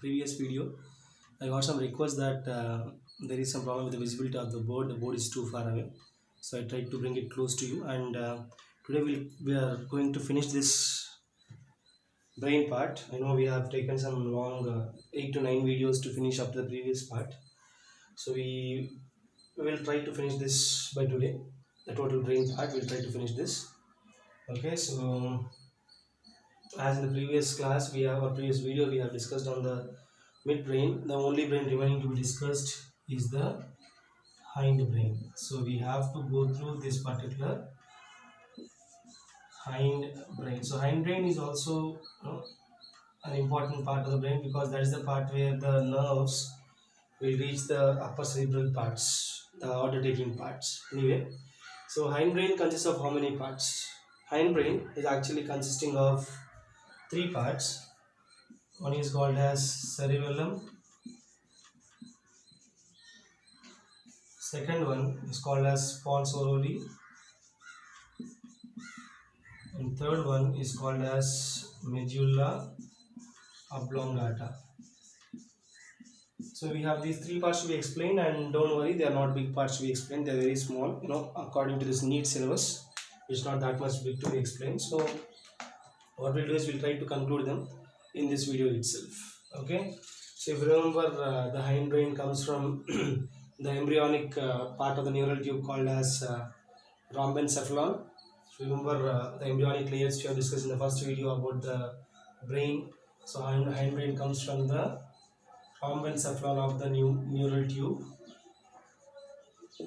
previous video, I got some request that there is some problem with the visibility of the board. The board is too far away, so I tried to bring it close to you. And today we are going to finish this brain part. I know we have taken some long 8 to 9 videos to finish up the previous part, so we will try to finish this by today. The total brain part we'll try to finish this. Okay, so as in the previous class or previous video we have discussed on the midbrain. The only brain remaining to be discussed is the hindbrain. So we have to go through this particular hindbrain. So hindbrain is also an important part of the brain, because that is the part where the nerves will reach the upper cerebral parts, the order taking parts. Anyway, so hindbrain consists of how many parts? Hindbrain is actually consisting of 3 parts. One is called as cerebellum, second one is called as pons orally, and third one is called as medulla oblongata. So we have these 3 parts to be explained, and don't worry, they are not big parts to be explained. They are very small, according to this NEET syllabus. It's not that much big to be explained. So what we'll do is we'll try to conclude them in this video itself. Okay, so if you remember, the hindbrain comes from the embryonic part of the neural tube called as rhombencephalon. So remember the embryonic layers we have discussed in the first video about the brain. So hindbrain comes from the rhombencephalon of the neural tube.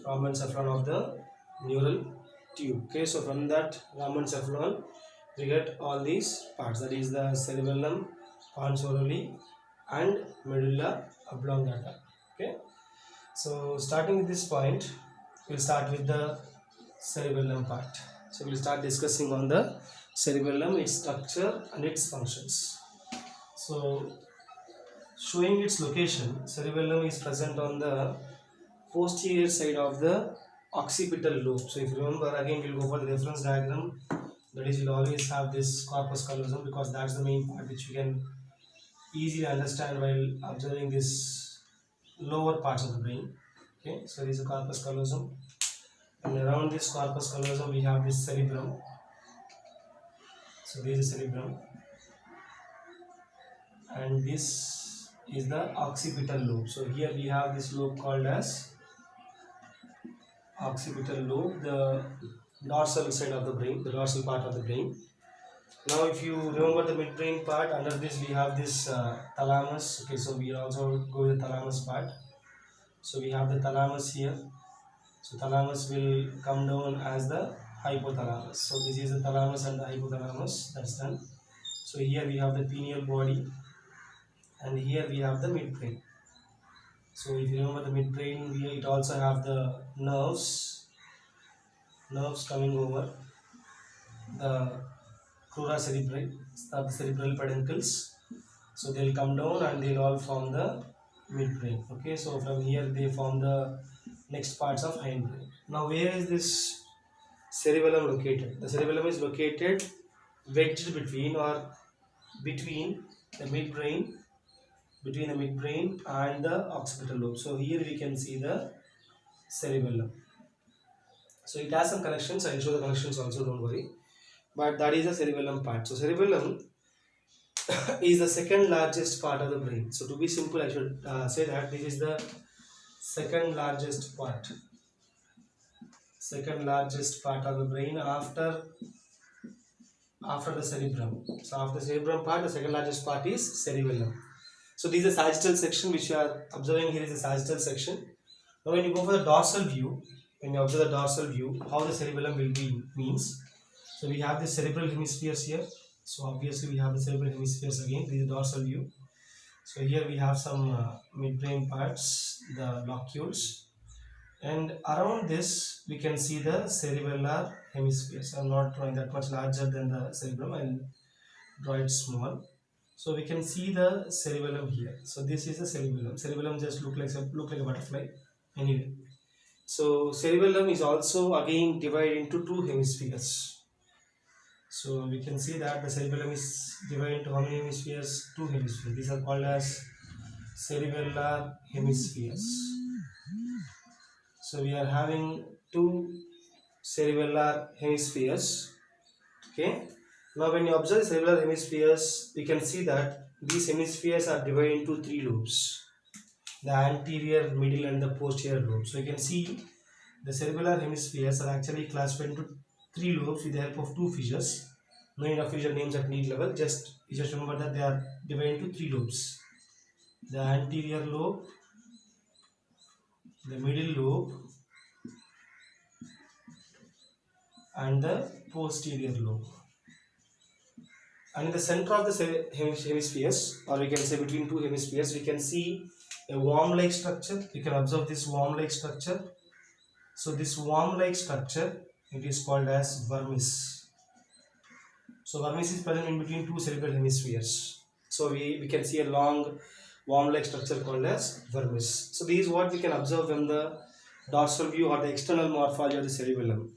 Rhombencephalon of the neural tube. Okay, so from that rhombencephalon we get all these parts, that is the cerebellum, pons orally, and medulla oblongata. Okay, so starting with this point, we'll start with the cerebellum part. So we'll start discussing on the cerebellum, its structure and its functions. So showing its location, cerebellum is present on the posterior side of the occipital lobe. So if you remember, again we'll go for the reference diagram. That is, you'll always have this corpus callosum, because that's the main part which you can easily understand while observing this lower parts of the brain. Okay, so this is a corpus callosum, and around this corpus callosum we have this cerebrum. So this is the cerebrum, and this is the occipital lobe. So here we have this lobe called as occipital lobe, the dorsal side of the brain, the dorsal part of the brain. Now if you remember the midbrain part, under this we have this thalamus. Okay, so we also go with the thalamus part. So we have the thalamus here. So thalamus will come down as the hypothalamus. So this is the thalamus and the hypothalamus, that's done. So here we have the pineal body, and here we have the midbrain. So if you remember the midbrain, it also have the nerves coming over the crura cerebri, the cerebral peduncles. So they'll come down and they'll all form the midbrain. Okay, so from here they form the next parts of hindbrain. Now where is this cerebellum located? The cerebellum is located wedged between the midbrain, and the occipital lobe. So here we can see the cerebellum. So it has some connections. I will show the connections also, don't worry. But that is the cerebellum part. So cerebellum is the second largest part of the brain. So to be simple, I should say that this is the second largest part of the brain after the cerebrum. So after the cerebrum part, the second largest part is cerebellum. So this is the sagittal section which you are observing here, is the sagittal section. Now when you go for the dorsal view, when you observe the dorsal view, how the cerebellum will be means. So we have the cerebral hemispheres here. So obviously we have the cerebral hemispheres again. This is the dorsal view. So here we have some midbrain parts, the locules, and around this we can see the cerebellar hemispheres. I am not drawing that much larger than the cerebrum. I will draw it small. So we can see the cerebellum here. So this is the cerebellum. Cerebellum just look like a butterfly. Anyway, so cerebellum is also again divided into 2 hemispheres. So we can see that the cerebellum is divided into how many hemispheres? 2 hemispheres. These are called as cerebellar hemispheres. So we are having two cerebellar hemispheres. Okay. Now when you observe the cerebellar hemispheres, we can see that these hemispheres are divided into three lobes: the anterior, middle, and the posterior lobe. So you can see the cerebellar hemispheres are actually classified into three lobes with the help of two fissures. No need of fissure names at need level. Just remember that they are divided into three lobes: the anterior lobe, the middle lobe, and the posterior lobe. And in the center of the hemispheres, or we can say between two hemispheres, we can see a worm-like structure. You can observe this worm-like structure. So this worm-like structure, it is called as vermis. So vermis is present in between two cerebral hemispheres. So we can see a long worm-like structure called as vermis. So this is what we can observe in the dorsal view or the external morphology of the cerebellum.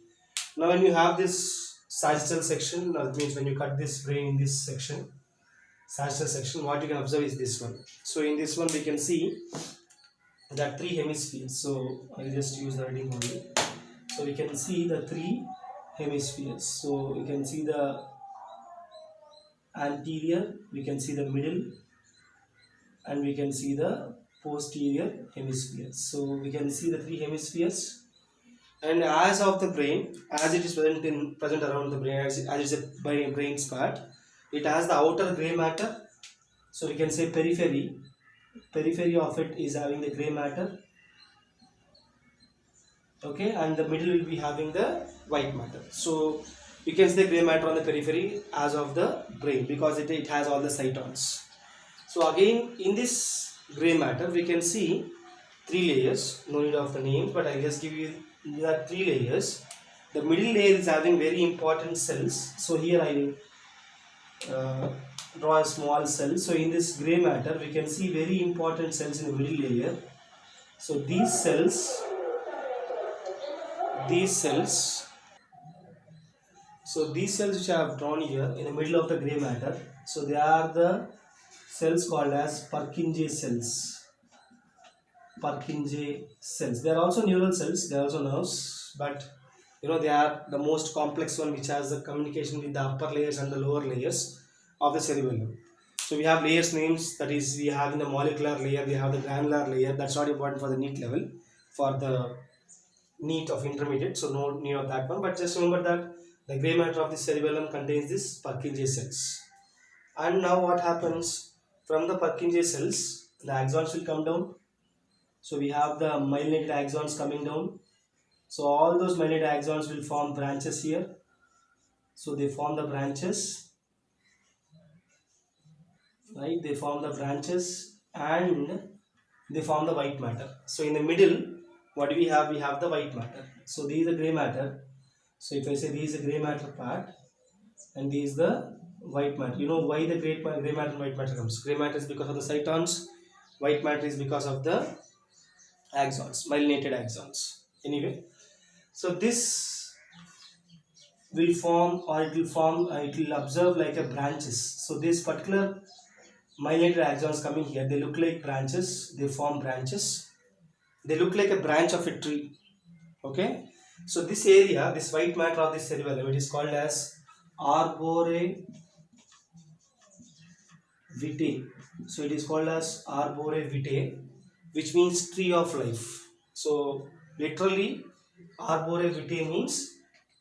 Now when you have this sagittal section, that means when you cut this brain in this section, sagittal section, what you can observe is this one. So in this one we can see there are three hemispheres. So I just use the writing only. So we can see the three hemispheres. So you can see the anterior, we can see the middle, and we can see the posterior hemisphere. So we can see the three hemispheres. And as of the brain, as it is present around the brain, as it is a brain part, it has the outer gray matter. So we can say periphery of it is having the gray matter. Okay, and the middle will be having the white matter. So you can see the gray matter on the periphery as of the brain because it has all the cytons. So again, in this gray matter, we can see three layers. No need of the names, but I just give you the three layers. The middle layer is having very important cells. So here I will draw a small cell. So in this gray matter, we can see very important cells in the middle layer. So these cells, so these cells which I have drawn here in the middle of the gray matter, so they are the cells called as Purkinje cells. Purkinje cells. They are also neural cells, they are also nerves, but they are the most complex one which has the communication with the upper layers and the lower layers of the cerebellum. So we have layers names, that is we have in the molecular layer, we have the granular layer. That's not important for the NEET level, for the NEET of intermediate, so no need of that one, but just remember that the gray matter of the cerebellum contains this Purkinje cells. And now what happens from the Purkinje cells, the axons will come down. So we have the myelinated axons coming down. So all those myelinated axons will form branches here. So they form the branches, right? They form the branches and they form the white matter. So in the middle, what do we have? We have the white matter. So this is the gray matter. So if I say this is the gray matter part and this is the white matter. You know why the gray matter and white matter comes? Gray matter is because of the cytons. White matter is because of the axons, myelinated axons. Anyway, so this will form, or it will observe like a branches. So this particular myelinated axons coming here, they look like branches. They form branches. They look like a branch of a tree. Okay. So this area, this white matter of this cerebellum, it is called as arbore vitae. So it is called as arbore vitae, which means tree of life. So literally arbore vitae means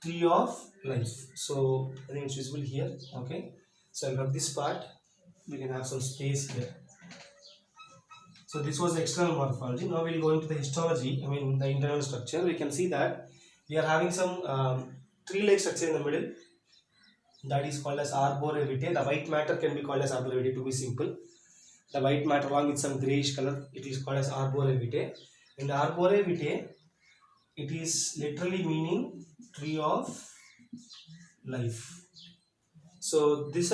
tree of life. So I think it's visible here. Okay, so I'll rub this part. We can have some space here. So this was the external morphology. Now we'll go into the histology, the internal structure. We can see that we are having some tree-like structure in the middle. That is called as arbore vitae. The white matter can be called as arbore vitae, to be simple. The white matter along with some greyish color, it is called as arbore vitae. In the arbore vitae, it is literally meaning tree of life. So this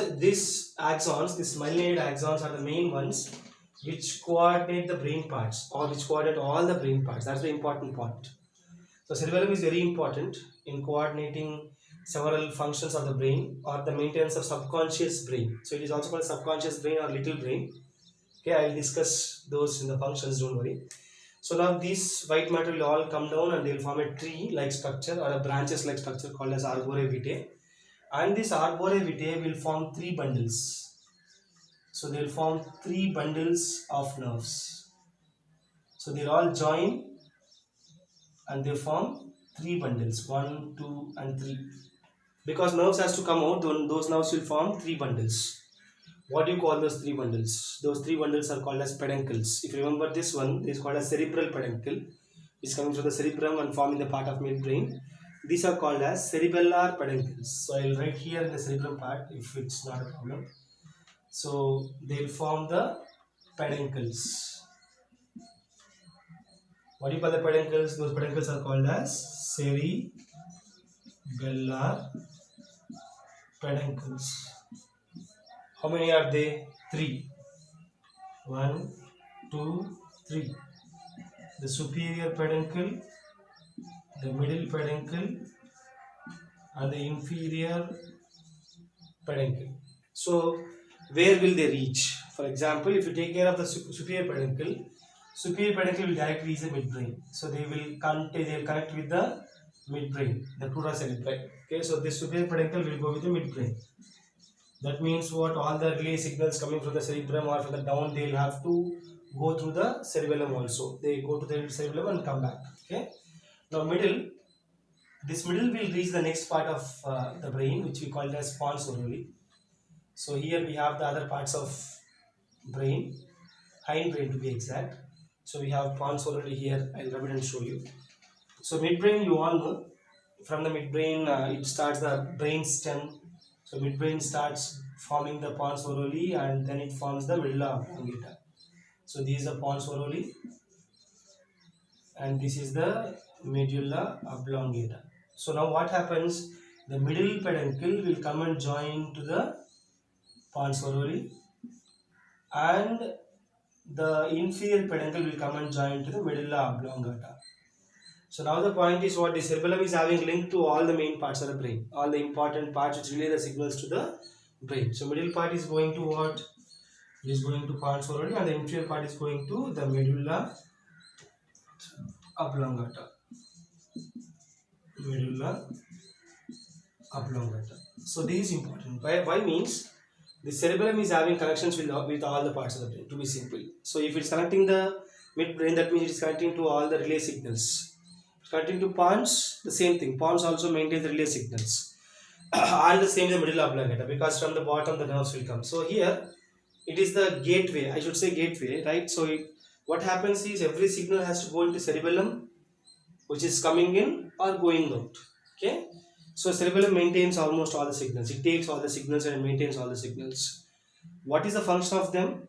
axons, these myelinated axons are the main ones which coordinate the brain parts, or which coordinate all the brain parts. That's the important part. So cerebellum is very important in coordinating several functions of the brain or the maintenance of subconscious brain. So it is also called subconscious brain or little brain. Okay, I will discuss those in the functions, don't worry. So now these white matter will all come down and they will form a tree like structure or a branches like structure called as arbore vitae. And this arbore vitae will form three bundles. So they will form three bundles of nerves. So they all join and they form three bundles, 1, 2 and 3. Because nerves has to come out, those nerves will form three bundles. What do you call those three bundles? Those three bundles are called as peduncles. If you remember this one, it is called as cerebral peduncle. It's coming from the cerebrum and forming the part of midbrain. These are called as cerebellar peduncles. So I will write here in the cerebrum part if it's not a problem. So they will form the peduncles. What do you call the peduncles? Those peduncles are called as cerebellar peduncles. How many are they? 3. 1, 2, 3. The superior peduncle, the middle peduncle, and the inferior peduncle. So, where will they reach? For example, if you take care of the superior peduncle will directly reach the midbrain. So, they will connect with the midbrain, the crura cerebri. Okay, so this superior peduncle will go with the midbrain. That means what? All the relay signals coming from the cerebrum or from the down, they will have to go through the cerebellum also. They go to the cerebellum and come back. Okay. Now this middle will reach the next part of the brain, which we call it as pons orally. So here we have the other parts of brain, hind brain to be exact. So we have pons orally here. I'll rub it and show you. So midbrain, you all know. From the midbrain, it starts the brain stem. So midbrain starts forming the pons orally and then it forms the medulla oblongata. So this is the pons orally and this is the medulla oblongata. So now what happens? The middle peduncle will come and join to the pons orally and the inferior peduncle will come and join to the medulla oblongata. So now the point is what? The cerebellum is having link to all the main parts of the brain, all the important parts which relay the signals to the brain. So middle part is going to what? It is going to pons orally and the inferior part is going to the medulla oblongata. Medulla oblongata. So this is important. Why means the cerebellum is having connections with all the parts of the brain, to be simple. So if it's connecting the midbrain, that means it is connecting to all the relay signals. Connecting to pons, the same thing. Pons also maintains the relay signals. And the same is the medulla oblongata, because from the bottom the nerves will come. So here it is the gateway, I should say gateway, right? So what happens is every signal has to go into cerebellum, which is coming in or going out. Okay. So cerebellum maintains almost all the signals. It takes all the signals and maintains all the signals. What is the function of them?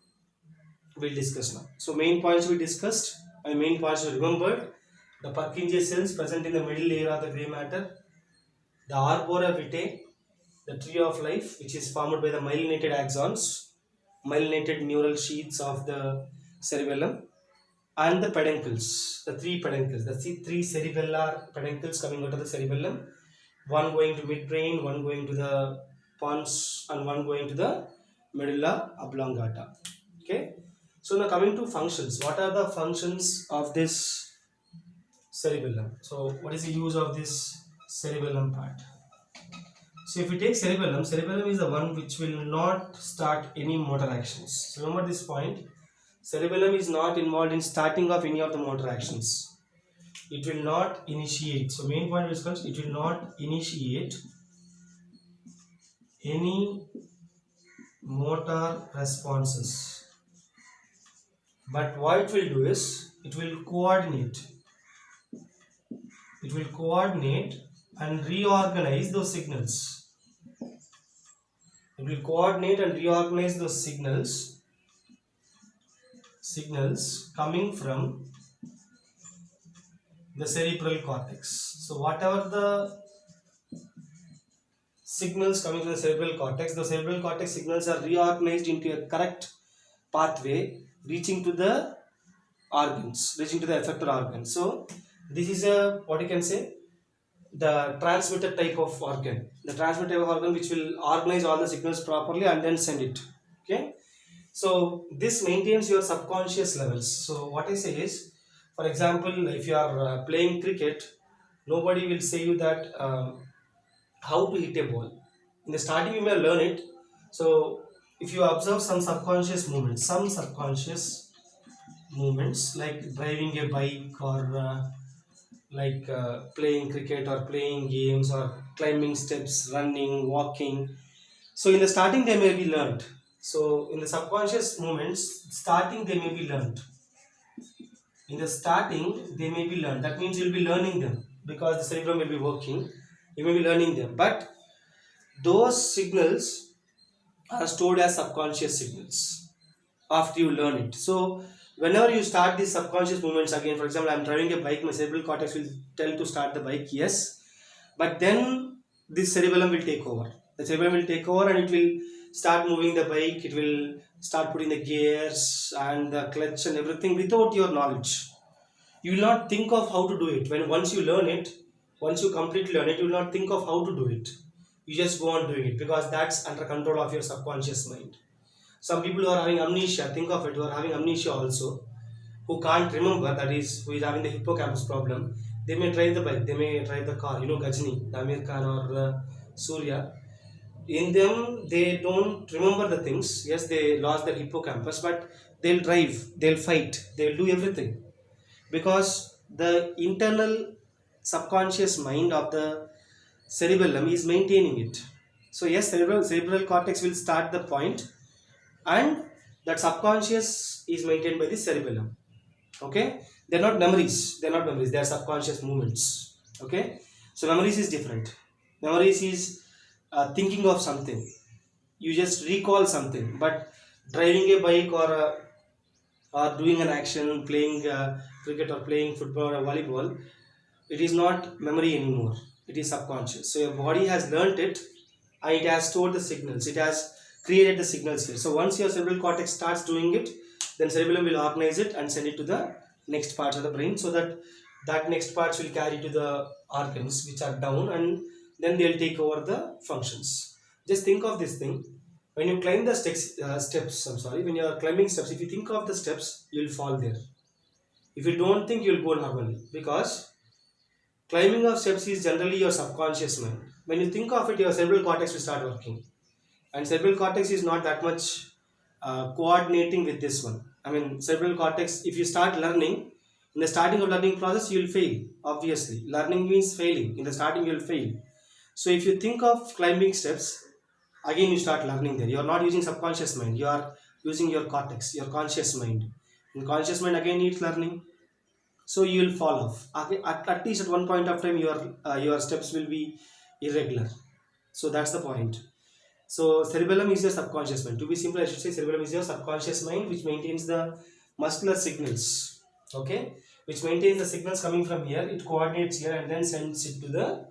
We'll discuss now. So main points we discussed, and main points we remembered. The Purkinje cells present in the middle layer of the grey matter, the arbora vitae, the tree of life, which is formed by the myelinated axons, myelinated neural sheaths of the cerebellum, and the peduncles, the three peduncles, the three cerebellar peduncles coming out of the cerebellum, one going to midbrain, one going to the pons, and one going to the medulla oblongata. Okay. So now coming to functions, what are the functions of this cerebellum? So what is the use of this cerebellum part? So if we take cerebellum is the one which will not start any motor actions. So remember this point, cerebellum is not involved in starting of any of the motor actions. It will not initiate. So main point is it will not initiate any motor responses. But what it will do is, it will coordinate. It will coordinate and reorganize those signals. It will coordinate and reorganize those signals coming from the cerebral cortex. So whatever the signals coming from the cerebral cortex, the cerebral cortex signals are reorganized into a correct pathway reaching to the organs, reaching to the effector organs. So this is a, what you can say, the transmitter type of organ. The transmitter type of organ which will organize all the signals properly and then send it. Okay. So this maintains your subconscious levels. So what I say is, for example, if you are playing cricket, nobody will say you that how to hit a ball. In the starting you may learn it. So if you observe some subconscious movements like driving a bike, or playing cricket or playing games or climbing steps, running, walking. So in the starting they may be learned. So in the subconscious movements, starting they may be learned. In the starting they may be learned. That means you'll be learning them because the cerebrum will be working. You may be learning them, but those signals are stored as subconscious signals after you learn it. So whenever you start these subconscious movements again, for example, I'm driving a bike, my cerebral cortex will tell to start the bike, yes, but then this cerebellum will take over. The cerebellum will take over and it will start moving the bike. It will start putting the gears and the clutch and everything without your knowledge. You will not think of how to do it. When once you learn it, once you completely learn it, you will not think of how to do it. You just go on doing it because that's under control of your subconscious mind. Some people who are having amnesia, think of it, who are having amnesia also, who can't remember, that is, who is having the hippocampus problem, they may drive the bike, they may drive the car, Gajini, the Amir Khan or Surya. In them, they don't remember the things. Yes, they lost their hippocampus, but they'll drive, they'll fight, they'll do everything because the internal subconscious mind of the cerebellum is maintaining it. So yes, cerebral cortex will start the point, and that subconscious is maintained by the cerebellum. Okay, they're not memories, they are subconscious movements. Okay, so memories is different. Memories is thinking of something, you just recall something, but driving a bike or doing an action, playing cricket or playing football or volleyball, it is not memory anymore, it is subconscious. So your body has learnt it and it has stored the signals, it has created the signals here. So once your cerebral cortex starts doing it, then cerebellum will organize it and send it to the next parts of the brain, so that that next parts will carry to the organs which are down, and then they'll take over the functions. Just think of this thing. When you climb the when you are climbing steps, if you think of the steps, you'll fall there. If you don't think, you'll go normally, because climbing of steps is generally your subconscious mind. When you think of it, your cerebral cortex will start working, and cerebral cortex is not that much coordinating with this one. I mean, cerebral cortex, if you start learning, in the starting of learning process, you will fail. Obviously, learning means failing. In the starting, you will fail. So if you think of climbing steps, again you start learning there. You are not using subconscious mind. You are using your cortex, your conscious mind. And conscious mind again needs learning. So you will fall off. At least at one point of time, your steps will be irregular. So that's the point. So cerebellum is your subconscious mind. To be simple, I should say cerebellum is your subconscious mind, which maintains the muscular signals. Okay, which maintains the signals coming from here. It coordinates here and then sends it to the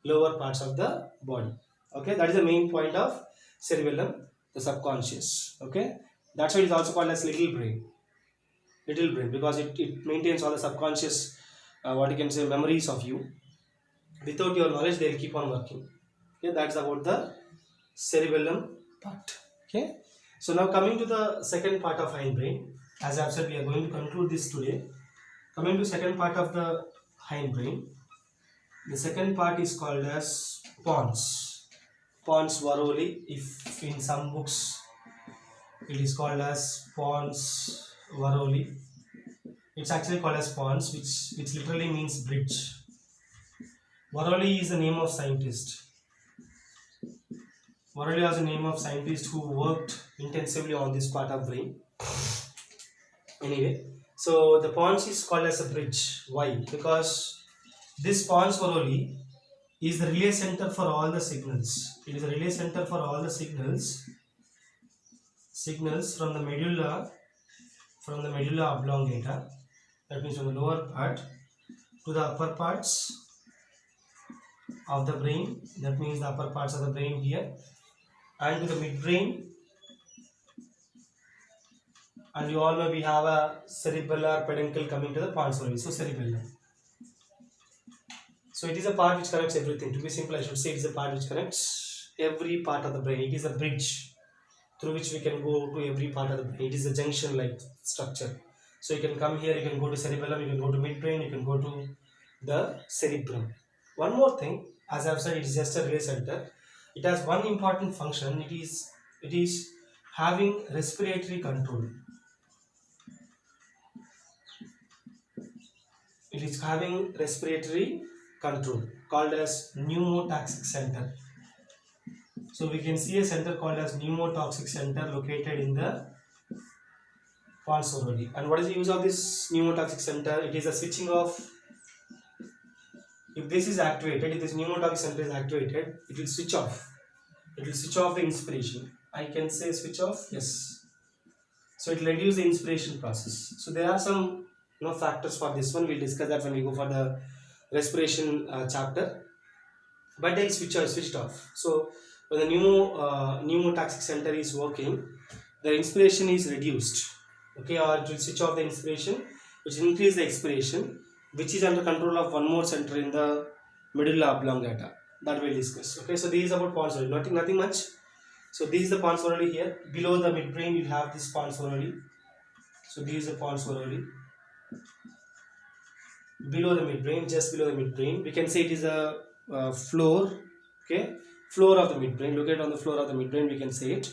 lower parts of the body. Okay, that is the main point of cerebellum, the subconscious. Okay, that's why it is also called as little brain. Little brain, because it maintains all the subconscious, what you can say, memories of you. Without your knowledge, they will keep on working. Okay, that's about the cerebellum part. Okay, so now coming to the second part of hindbrain. As I have said, we are going to conclude this today. Coming to second part of the hindbrain, the second part is called as pons varoli. If in some books it is called as pons varoli, it's actually called as pons, which literally means bridge. Varoli is the name of scientist. Varoli was the name of scientist who worked intensively on this part of brain. Anyway, so the pons is called as a bridge. Why? Because this pons varoli is the relay center for all the signals. It is a relay center for all the signals from the medulla oblongata, that means from the lower part to the upper parts of the brain, that means the upper parts of the brain here, and to the midbrain. And you all know we have a cerebellar peduncle coming to the pons varoli, so cerebellum. So it is a part which connects everything. To be simple, I should say it is a part which connects every part of the brain. It is a bridge. through which we can go to every part of the brain. It is a junction like structure. So you can come here, you can go to cerebellum, you can go to midbrain, you can go to the cerebrum. One more thing, as I've said, it is just a relay center. It has one important function. It is having respiratory control. It is having respiratory control called as pneumotaxic center. So we can see a center called as pneumotoxic center located in the pons orally. And what is the use of this pneumotoxic center? It is a switching off. If this is activated, if this pneumotoxic center is activated, it will switch off. It will switch off the inspiration. I can say switch off, yes. So it will reduce the inspiration process. So there are some factors for this one. We'll discuss that when we go for the respiration chapter. But they'll switch off. So when the pneumotoxic center is working, the inspiration is reduced. Okay, or it will switch off the inspiration, which will increase the expiration, which is under control of one more center in the medulla oblongata. That we'll discuss. Okay, so this is about pons orally. Nothing much. So this is the pons orally here. Below the midbrain, you have this pons orally. So this is the pons orally. Below the midbrain, just below the midbrain, we can say it is a floor. Okay, floor of the midbrain. Look at on the floor of the midbrain, we can say it.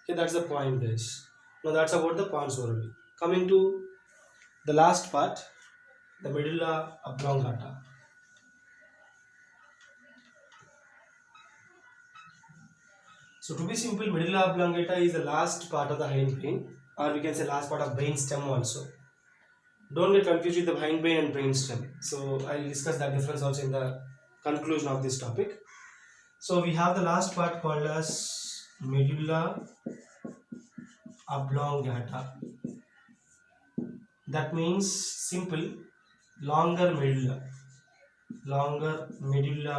Okay, that's the point, guys. Now that's about the pons orally. Coming to the last part, the medulla oblongata. So to be simple, medulla oblongata is the last part of the hindbrain, or we can say last part of brain stem also. Don't get confused with the hindbrain and brain stem. So I'll discuss that difference also in the conclusion of this topic. So we have the last part called as medulla oblongata. That means simple, longer medulla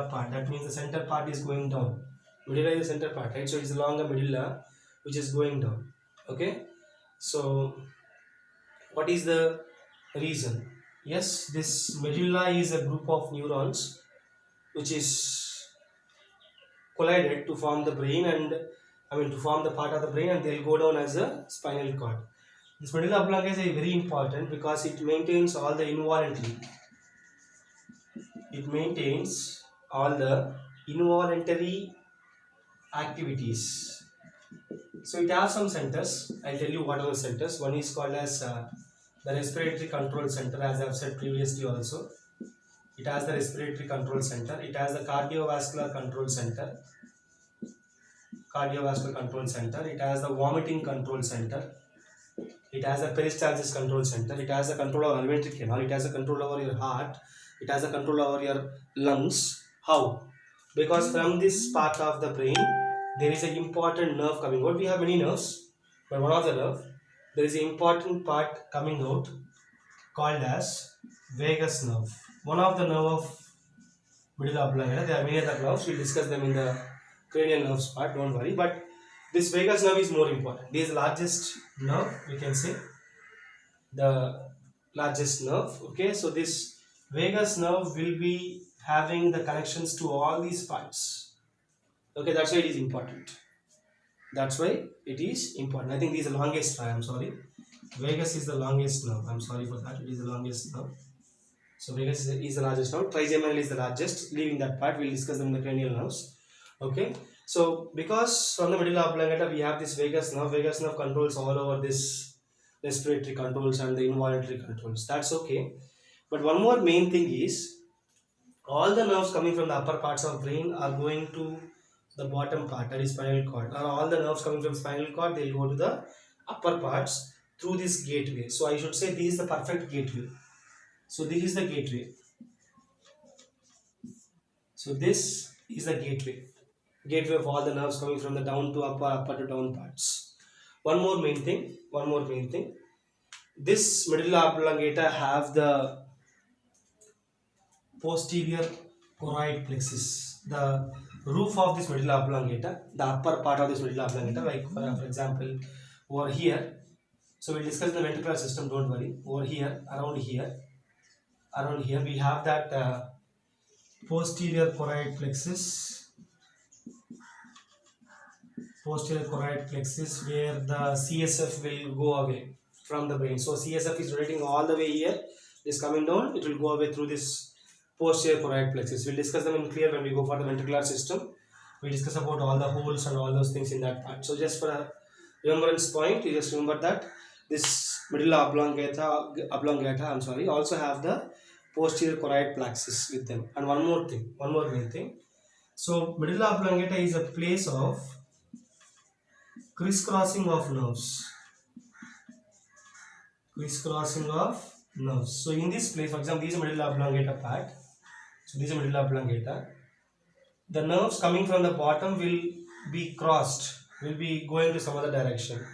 part. That means the center part is going down. Medulla is the center part, right? So it's a longer medulla which is going down. Okay, so what is the reason? Yes, this medulla is a group of neurons which is collided to form the brain, and to form the part of the brain, and they'll go down as a spinal cord. This medulla oblongata is very important because it maintains all the involuntary. It maintains all the involuntary activities. So it has some centers. I'll tell you what are the centers. One is called as the respiratory control center, as I have said previously also. It has the respiratory control center. It has the cardiovascular control center. It has the vomiting control center. It has the peristalsis control center. It has the control over alimentary canal. It has the control over your heart. It has the control over your lungs. How? Because from this part of the brain, there is an important nerve coming out. We have many nerves, but one of the nerve, there is an important part coming out called as vagus nerve. One of the nerve of medulla oblongata. There are many other nerves. We'll discuss them in the cranial nerves part. Don't worry. But this vagus nerve is more important. This is the largest nerve. We can say the largest nerve. Okay. So this vagus nerve will be having the connections to all these parts. Okay. That's why it is important. I think this is the longest. I am sorry. Vagus is the longest nerve. I'm sorry for that. It is the longest nerve. So vagus is the largest nerve. Trigeminal is the largest. Leaving that part, we'll discuss them in the cranial nerves. Okay. So because from the medulla oblongata we have this vagus nerve. Vagus nerve controls all over this respiratory controls and the involuntary controls. That's okay. But one more main thing is all the nerves coming from the upper parts of brain are going to the bottom part, that is spinal cord. Or all the nerves coming from spinal cord, they'll go to the upper parts through this gateway. So I should say this is the perfect gateway. So this is the gateway. So this is the gateway of all the nerves coming from the down to upper to down parts. One more main thing. This medulla oblongata have the posterior choroid plexus. The roof of this medulla oblongata, the upper part of this medulla oblongata, like for example over here. So we'll discuss the ventricular system, don't worry. Over here, around here we have that posterior choroid plexus. posterior choroid plexus, where the CSF will go away from the brain. So CSF is rotating all the way here, is coming down, it will go away through this posterior choroid plexus. We'll discuss them in clear when we go for the ventricular system. We discuss about all the holes and all those things in that part. So just for a remembrance point, you just remember that this medulla oblongata, also have the posterior choroid plexus with them. And one more main thing. So medulla oblongata is a place of crisscrossing of nerves. So in this place, for example, this is medulla oblongata part. So this is medulla oblongata. The nerves coming from the bottom will be crossed, will be going to some other direction.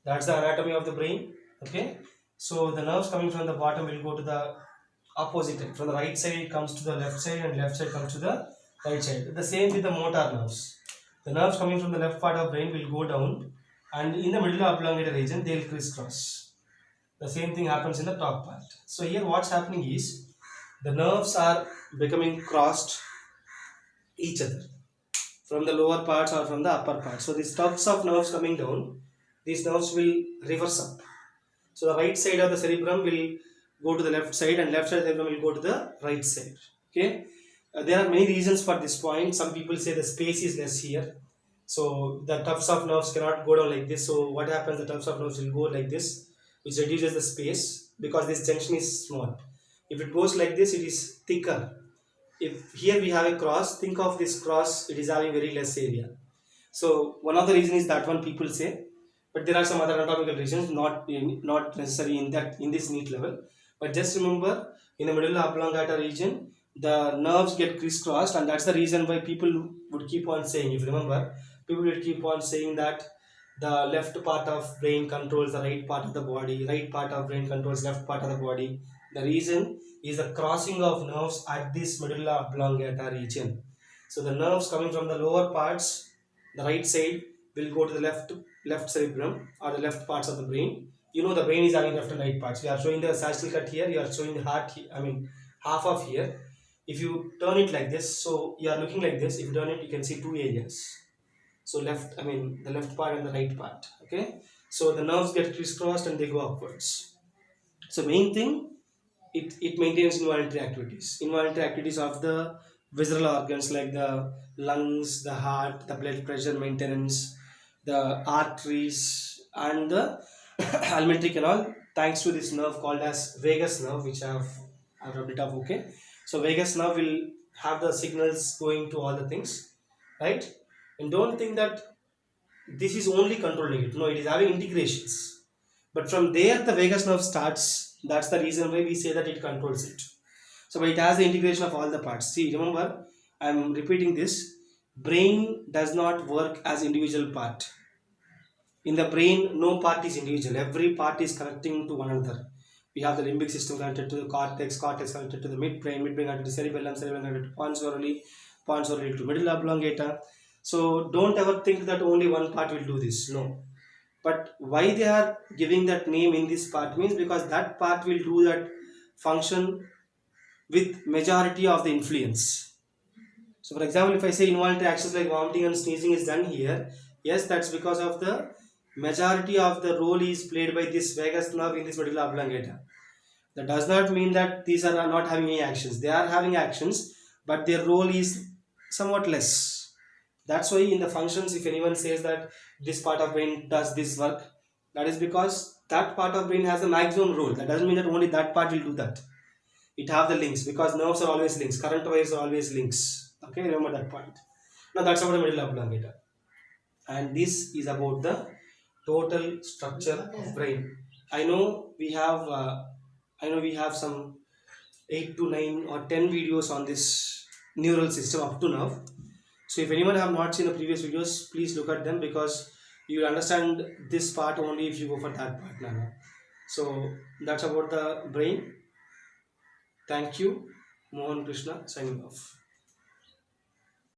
That's the anatomy of the brain. Okay. So the nerves coming from the bottom will go to the opposite. From the right side it comes to the left side, and left side comes to the right side. The same with the motor nerves. The nerves coming from the left part of brain will go down, and in the medulla oblongata region they will crisscross. The same thing happens in the top part. So here what's happening is the nerves are becoming crossed each other from the lower parts or from the upper parts. So these tufts of nerves coming down, these nerves will reverse up. So the right side of the cerebrum will go to the left side, and left side of the cerebrum will go to the right side. Okay. There are many reasons for this point. Some people say the space is less here, so the tufts of nerves cannot go down like this. So what happens, the tufts of nerves will go like this, which reduces the space because this junction is small. If it goes like this, it is thicker. If here we have a cross, think of this cross, it is having very less area. So one of the reasons is that one people say, but there are some other anatomical reasons, not necessary in this neat level. But just remember, in the medulla oblongata region, the nerves get crisscrossed, and that's the reason why people would keep on saying, if you remember, people would keep on saying that the left part of brain controls the right part of the body, right part of brain controls left part of the body. The reason is the crossing of nerves at this medulla oblongata region. So the nerves coming from the lower parts, the right side, will go to the left cerebrum or the left parts of the brain. You know the brain is having left and right parts. We are showing the sagittal cut here, you are showing the heart, half of here. If you turn it like this, so you are looking like this, if you turn it, you can see two areas. So the left part and the right part. Okay. So the nerves get crisscrossed and they go upwards. So main thing, it maintains involuntary activities of the visceral organs like the lungs, the heart, the blood pressure maintenance, the arteries, and the alimentary canal, thanks to this nerve called as vagus nerve, which I have rubbed it off. Okay. So vagus nerve will have the signals going to all the things, right? And don't think that this is only controlling it. No, it is having integrations. But from there the vagus nerve starts. That's the reason why we say that it controls it. So but it has the integration of all the parts. See, remember, I am repeating this. Brain does not work as individual part. In the brain, no part is individual. Every part is connecting to one another. We have the limbic system connected to the cortex connected to the midbrain connected to cerebellum connected to pons orally to medulla oblongata. So don't ever think that only one part will do this. No. But why they are giving that name in this part means because that part will do that function with majority of the influence. So for example, if I say involuntary actions like vomiting and sneezing is done here, yes, that's because of the majority of the role is played by this vagus nerve in this medulla oblongata. That does not mean that these are not having any actions. They are having actions, but their role is somewhat less. That's why in the functions, if anyone says that this part of brain does this work, that is because that part of brain has the maximum role. That doesn't mean that only that part will do that. It have the links, because nerves are always links. Current wires are always links. Okay, remember that point. Now that's about the medulla oblongata. And this is about the total structure of brain. I know we have some 8 to 9 or 10 videos on this neural system up to now. So if anyone have not seen the previous videos, please look at them, because you will understand this part only if you go for that part now. So that's about the brain. Thank you. Mohan Krishna signing off.